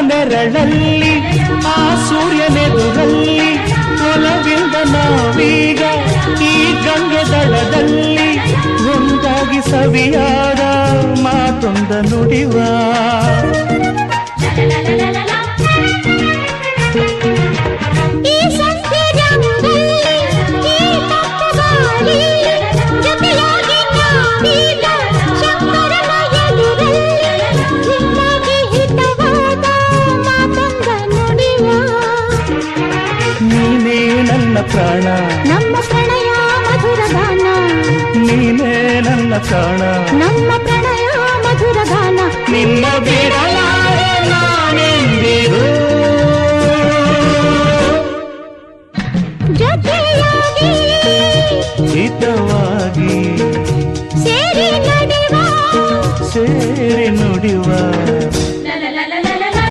ನೆರಳಲ್ಲಿ ಆ ಸೂರ್ಯನೆದುರಲ್ಲಿ ಒಲವಿಂದ ನಾವೀಗ ಈ ಗಂಗೆ ದಡದಲ್ಲಿ ಒಂದಾಗಿ ಸವಿಯಾದ ಮಾತೊಂದ ನುಡಿವ ಪ್ರಾಣ ನಮ್ಮ ಪ್ರಣಯ ಮಧುರ ಗಾನ ನೀನೇ ನನ್ನ ಪ್ರಾಣ ನಮ್ಮ ಪ್ರಣಯ ಮಧುರ ಗಾನ ನಿನ್ನ ಬೇಡ